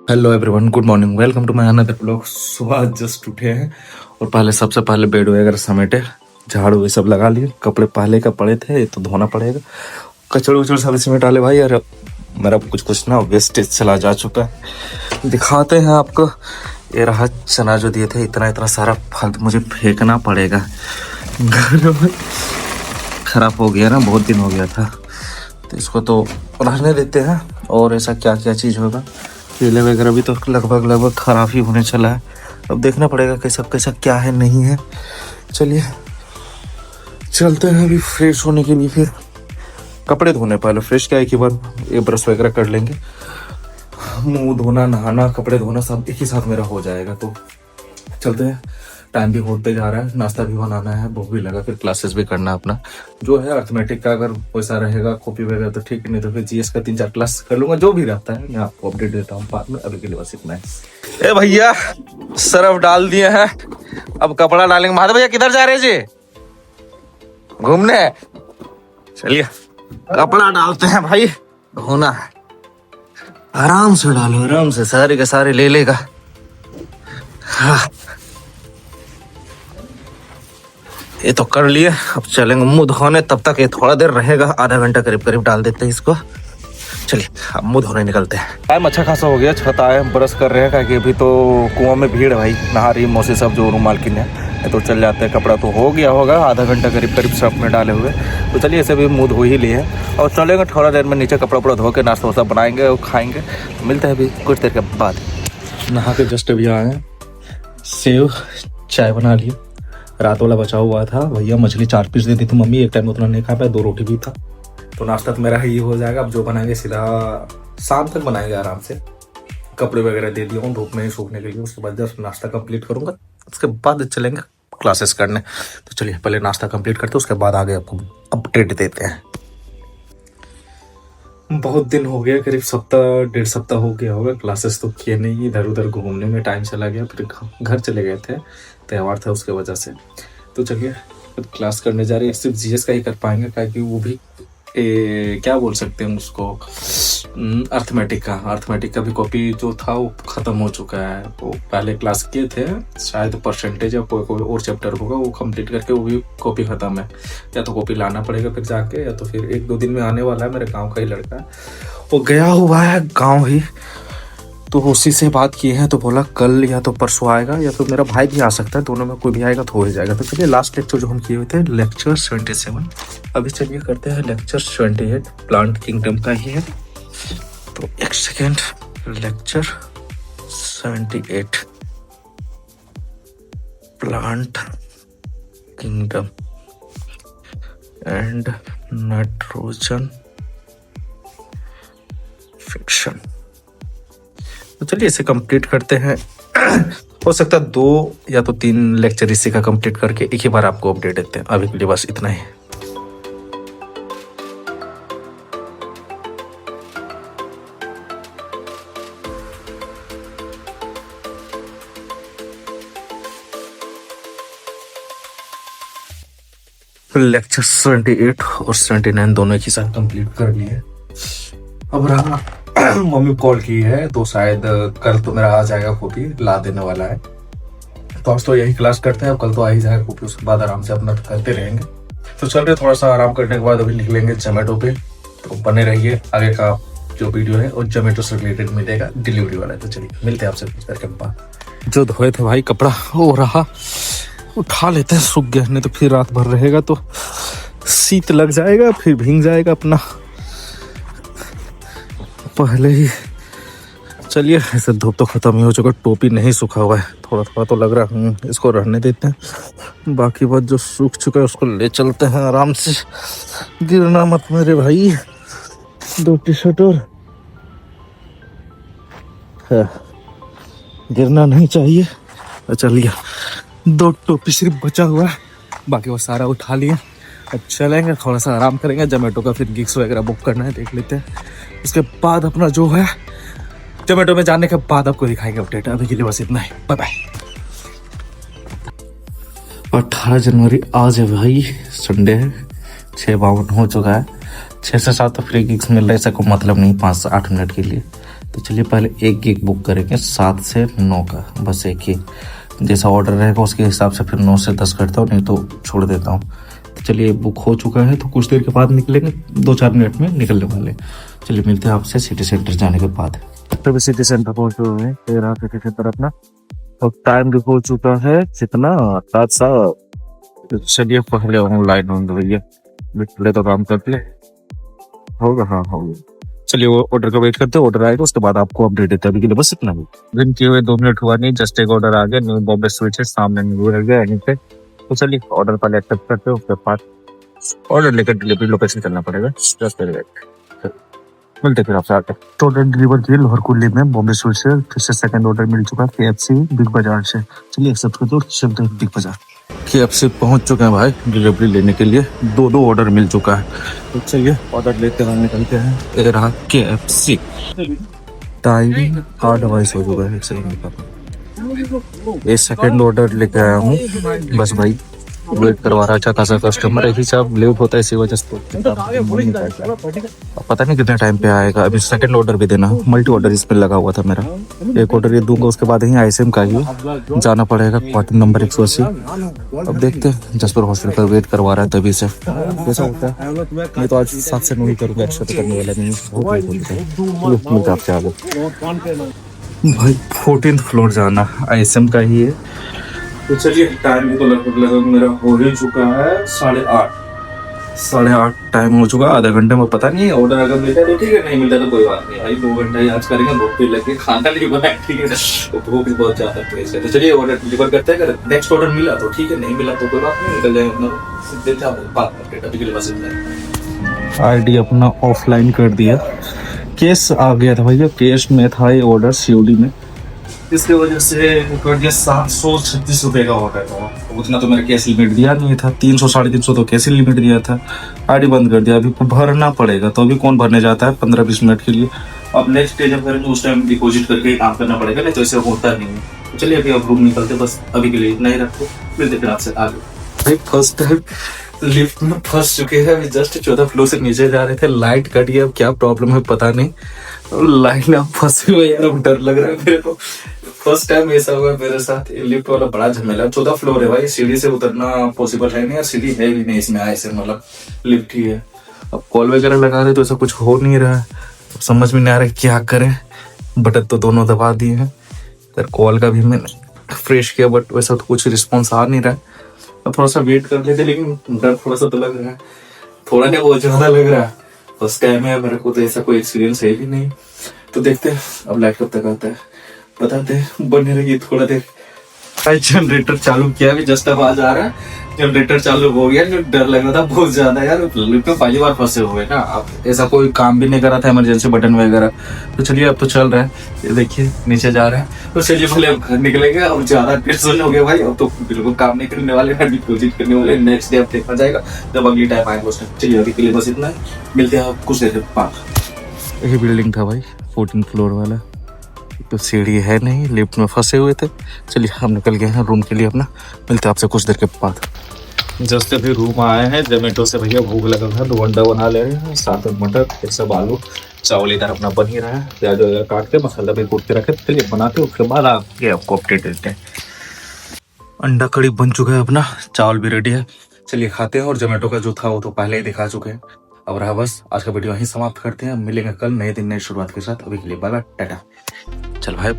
Hello everyone, good morning, welcome to my another blog. सुबह just उठे हैं और पहले सबसे पहले बेड वगैरह समेटे, झाड़ू ये सब लगा लिए। कपड़े पहले का पड़े थे, ये तो धोना पड़ेगा। कचड़ उचड़ सब इसमें डाले भाई। यार मेरा कुछ कुछ ना वेस्टेज चला जा चुका है, दिखाते हैं आपको। ये रहा चना जो दिए थे, इतना इतना सारा फल मुझे फेंकना पड़ेगा। घर में खराब हो गया ना, बहुत दिन हो गया था, तो इसको तो रहने देते हैं। और ऐसा क्या क्या चीज़ होगा, केले वगैरह भी तो लगभग खराब ही होने चला है। अब देखना पड़ेगा कैसा कैसा क्या है नहीं है। चलिए चलते हैं अभी फ्रेश होने के लिए, फिर कपड़े धोने। पहले फ्रेश क्या, एक ही बार ये ब्रश वगैरह कर लेंगे। मुंह धोना, नहाना, कपड़े धोना सब एक ही साथ मेरा हो जाएगा। तो चलते हैं, टाइम भी होते जा रहा है, नाश्ता भी बनाना है, भूख भी लगा, फिर क्लासेस भी करना अपना जो है। अर्थमेटिक का अगर पैसा रहेगा कॉपी वगैरह तो ठीक, नहीं तो फिर जीएस का 3-4 क्लास कर लूंगा, जो भी रहता है मैं आपको अपडेट देता हूँ बाद में। अभी के लिए बस इतना है। ए भैया सरफ डाल दिए हैं, अब कपड़ा डालेंगे। महादेव भैया किधर जा रहे जी? घूमने। चलिए कपड़ा डालते हैं भाई, धोना है। आराम से डालो, आराम से, सारे के सारे ले लेगा। हाँ ये तो कर लिए, अब चलेंगे मुंह धोने। तब तक ये थोड़ा देर रहेगा, आधा घंटा करीब करीब डाल देते हैं इसको। चलिए अब मुंह धोने निकलते हैं। टाइम अच्छा खासा हो गया, छत आए ब्रश कर रहे हैं, क्योंकि अभी तो कुआं में भीड़ है भाई, नहा रही मौसी सब जो रूमाल की है, तो चल जाते हैं। कपड़ा तो हो गया होगा आधा घंटा करीब करीब सर्फ में डाले हुए। तो चलिए ऐसे भी मुंह धो ही लिए और चलेंगे थोड़ा देर में नीचे, कपड़ा उपड़ा धो के नाश्ता वास्ता बनाएंगे और खाएंगे। मिलते हैं अभी कुछ देर के बाद। नहा के जस्ट अभी आए हैं, सेव चाय बना लिए, रात वाला बचा हुआ था। भैया मछली 4 पीस दे दी थी मम्मी, एक टाइम उतना नहीं खा पाया, 2 रोटी भी था। तो नाश्ता तो मेरा ही हो जाएगा। अब जो बनाएंगे सीधा शाम तक बनाएंगे आराम से। कपड़े वगैरह दे दिया हूँ धूप में ही सूखने के लिए, उसके बाद जस्ट नाश्ता कंप्लीट करूंगा, उसके बाद चलेंगे क्लासेस करने। तो चलिए पहले नाश्ता कंप्लीट करते हैं, उसके बाद आगे आपको अपडेट देते हैं। बहुत दिन हो गया, करीब सप्ताह 1.5 सप्ताह हो गया होगा, क्लासेस तो किए नहीं। इधर उधर घूमने में टाइम चला गया, फिर घर चले गए थे, त्यौहार था उसके वजह से। तो चलिए क्लास करने जा रहे हैं। सिर्फ जीएस का ही कर पाएंगे, क्योंकि वो भी क्या बोल सकते हैं उसको, अर्थमेटिक का भी कॉपी जो था वो ख़त्म हो चुका है। तो पहले क्लास किए थे, शायद परसेंटेज या कोई और चैप्टर होगा, वो कंप्लीट करके वो भी कॉपी ख़त्म है। या तो कॉपी लाना पड़ेगा फिर जाके, या तो फिर 1-2 दिन में आने वाला है। मेरे गाँव का ही लड़का है, वो गया हुआ है गाँव ही, तो उसी से बात की है। तो बोला कल या तो परसों आएगा, या तो मेरा भाई भी आ सकता है, दोनों में कोई भी आएगा तो हो ही जाएगा। तो चलिए लास्ट लेक्चर जो हम किए हुए थे लेक्चर 77, अभी चलिए करते हैं लेक्चर 28, प्लांट किंगडम का ही है। तो एक second, lecture 78 plant kingdom and nitrogen fiction. तो चलिए इसे कंप्लीट करते हैं। हो सकता है 2 या तो 3 लेक्चर इसी का कंप्लीट करके एक ही बार आपको अपडेट देते हैं। अभी के लिए बस इतना ही। लेक्चर 78 और 79 दोनों एक ही साथ कंप्लीट कर लिए। अब रहा मम्मी कॉल की है, तो शायद कल तो मेरा आ जाएगा, कॉपी ला देने वाला है। तो आज तो यही क्लास करते हैं, कल तो आ ही जाएगा कॉपी, उसके बाद आराम से अपना करते रहेंगे। तो चल रहे, थोड़ा सा आराम करने के बाद अभी निकलेंगे जोमेटो पे। तो बने रहिए, आगे का जो वीडियो है और जोमेटो से रिलेटेड मिलेगा, डिलीवरी वाला है। तो चलिए मिलते हैं आपसे कुछ देर के बाद। जो धोए थे भाई कपड़ा वो रहा, उठा लेते हैं, सूख गया, नहीं तो फिर रात भर रहेगा तो शीत लग जाएगा, फिर भीग जाएगा अपना पहले ही। चलिए ऐसे धूप तो खत्म ही हो चुका, टोपी नहीं सूखा हुआ है, थोड़ा थोड़ा तो लग रहा है, इसको रहने देते हैं। बाकी बात जो सूख चुका है उसको ले चलते हैं आराम से। गिरना मत मेरे भाई, 2 टी-शर्ट और है, गिरना नहीं चाहिए। चलिए 2 टोपी सिर्फ बचा हुआ है, बाकी वो सारा उठा लिए। अब चलेंगे, थोड़ा सा आराम करेंगे। जोमेटो का फिर गिग्स वगैरह बुक करना है, देख लेते हैं। उसके बाद अपना जो है जोमेटो में जाने के बाद आपको दिखाएंगे अपडेट। अभी के लिए बस इतना ही, बाय बाय। 18 जनवरी आज है भाई, संडे है, 6:52 हो चुका है। 6 से 7 तो फ्री गिग्स मिल रहा है, ऐसा कोई मतलब नहीं 5 से 8 मिनट के लिए। तो चलिए पहले एक गिग बुक करेंगे 7 से 9 का, बस एक ही। जैसा ऑर्डर रहेगा उसके हिसाब से फिर 9 से 10 करता हूँ, नहीं तो छोड़ देता हूँ। तो चलिए बुक हो चुका है, तो कुछ देर के बाद निकलेंगे, 2-4 मिनट में निकलने वाले। चलिए मिलते हैं आपसे सिटी सेंटर जाने के बाद। तो सिटी सेंटर पहुंचे हुए हैं, सिटी सेंटर अपना, और टाइम भी हो चुका है कितना, 7:07। चलिए पहले ऑनलाइन होंगे भैया, पहले तो काम कर ले होगा। हाँ होगा। चलिए वो ऑर्डर का वेट करते हैं, ऑर्डर आएगा उसके बाद आपको अपडेट देते हैं। अभी के लिए बस इतना ही। दिन किए हुए 2 मिनट हुआ नहीं, जस्ट एक ऑर्डर आ गया, न्यू बॉम्बे स्वीट है, सामने न्यू रह गया यहीं पे। तो चलिए ऑर्डर पहले एक्सेप्ट करते हैं, उसके बाद ऑर्डर लेकर डिलीवरी लोकेशन करना पड़ेगा। जस्ट वेट, मिलते फिर आपसे आके। तो ऑर्डर डिलीवर किए लोहर कुल्ली में बॉम्बे स्वीट से, फिर से सेकंड ऑर्डर मिल चुका है KFC बिग बाजार से। चलिए एक्सेप्ट करते हैं, चलते हैं बिग बाजार। KFC पहुंच चुके हैं भाई डिलीवरी लेने के लिए, 2 ऑर्डर मिल चुका है। तो चलिए ऑर्डर लेते हुए निकलते हैं। ये रहा KFC, टाइम 8:22 हो चुका है, 1 सेकंड। ये सेकंड ऑर्डर लेके आया हूँ, बस भाई वेट करवा रहा, अच्छा खासा कस्टमर है, सब लेट होता है इसी वजह से। पता नहीं कितने टाइम पे आएगा। अभी सेकंड ऑर्डर भी देना, मल्टी ऑर्डर इसमें लगा हुआ था मेरा। एक ऑर्डर ये दूंगा, उसके बाद ही ISM का ही जाना पड़ेगा, क्वार्टर नंबर 180। अब देखते हैं, जसपुर हॉस्पिटल पर वेट करवा रहा है तभी से कैसा होता है। मैं तो आज 7 से 9 ही करूँगा, एक्स्ट्रा तो करने वाला नहीं, बहुत लेट होता है। आपसे आगे भाई 14th फ्लोर जाना, ISM का ही है। तो चलिए टाइम तो लगभग मेरा हो ही चुका है 8:30 टाइम हो चुका है। आधा घंटे में पता नहीं ऑर्डर अगर मिलता है तो ठीक है, नहीं मिलता तो कोई बात नहीं भाई, 2 घंटे आज करेंगे, भूख भी लगे, खाना नहीं बना ठीक है, तो भूख भी बहुत ज्यादा है। तो चलिए ऑर्डर डिलीवर करते हैं, अगर नेक्स्ट ऑर्डर मिला तो ठीक है, नहीं मिला तो कोई बात नहीं, निकल जाएंगे अपना। ID अपना ऑफलाइन कर दिया, केस आ गया था भैया, केस में था ये ऑर्डर COD में, इसकी वजह से कर दिया 736 रुपये का ऑर्डर था। उतना तो मेरा कैश लिमिट दिया नहीं था, 300-350 तो कैश लिमिट दिया था। ID बंद कर दिया, अभी भरना पड़ेगा। तो अभी कौन भरने जाता है 15-20 मिनट के लिए। अब नेक्स्ट डे जब करेंगे उस टाइम डिपॉजिट करके काम करना पड़ेगा, नहीं तो ऐसे होता नहीं है। तो चलिए अभी अब रूम निकलते, बस अभी के लिए इतना ही रखो, मिलते फिर आपसे आगे। भाई फर्स्ट टाइम लिफ्ट में फंस चुके हैं, अभी जस्ट 14 फ्लोर से नीचे जा रहे थे, लाइट कट गया, अब क्या प्रॉब्लम है पता नहीं, लाइट में फंसे हुए यार, अब डर लग रहा है मेरे को। फर्स्ट टाइम ऐसा हुआ है मेरे साथ, लिफ्ट वाला बड़ा झमेला। 14 फ्लोर है भाई, सीढ़ी से उतरना पॉसिबल है नहीं, यार सीढ़ी है भी नहीं इसमें, ऐसे मतलब लिफ्ट ही है। अब कॉल वगैरह लगा रहे तो ऐसा कुछ हो नहीं रहा है, समझ में नहीं आ रहा है क्या करें। बटन तो दोनों दबा दिए हैं, फिर कॉल का भी मैंने फ्रेश किया, बट वैसा तो कुछ रिस्पॉन्स आ नहीं रहा है। अब थोड़ा सा वेट कर लेते, लेकिन डर थोड़ा सा तो लग रहा है, थोड़ा नहीं बहुत ज्यादा लग रहा है। फर्स्ट टाइम है मेरे को, तो ऐसा कोई एक्सपीरियंस है भी नहीं। तो देखते हैं अब लाइट कब तक आता है, बताते हैं। बने रहिए थोड़ा देर। जनरेटर चालू किया, भी जस्ट आवाज आ रहा है, जनरेटर चालू हो गया। जो डर लग रहा था बहुत ज्यादा यार, लिफ्ट में पहली बार फंसे हुए ना, अब ऐसा कोई काम भी नहीं करा था इमरजेंसी बटन वगैरह। तो चलिए अब तो चल रहा है, ये देखिए नीचे जा रहे हैं। तो चलिए पहले अब घर निकलेंगे, अब ज्यादा टेंशन हो गया भाई, अब तो बिल्कुल काम नहीं करने वाले, डिपोजिट करने वाले। नेक्स्ट डे अब देखा जाएगा जब अगली टाइम आएगा उस टाइम। चलिए अभी के लिए बस इतना है, मिलते हैं कुछ देर बाद। यही बिल्डिंग था भाई 14 फ्लोर वाला, तो सीढ़ी है नहीं, लिफ्ट में फंसे हुए थे। चलिए हम निकल गए हैं रूम के लिए अपना, मिलते हैं आपसे कुछ देर के बाद। जस्ट अभी रूम आए हैं जोमेटो से, भैया भूख लगा है, 2 अंडा बना ले रहे हैं, 7 मटर, फिर सब आलू, चावल इधर अपना बन ही रहा है, प्याज वगैरह काट के मसाला भी कूट के रखे। चलिए बनाते हैं, उसके बाद आपको अपडेट देते हैं। अंडा कड़ी बन चुका है अपना, चावल भी रेडी है, चलिए खाते हैं। और जोमेटो का जो था वो तो पहले ही दिखा चुके हैं। अब रहा बस, आज का वीडियो यहीं समाप्त करते हैं, मिलेंगे कल नए दिन नई शुरुआत के साथ। अभी के लिए बाय बाय, टाटा। चल भाई।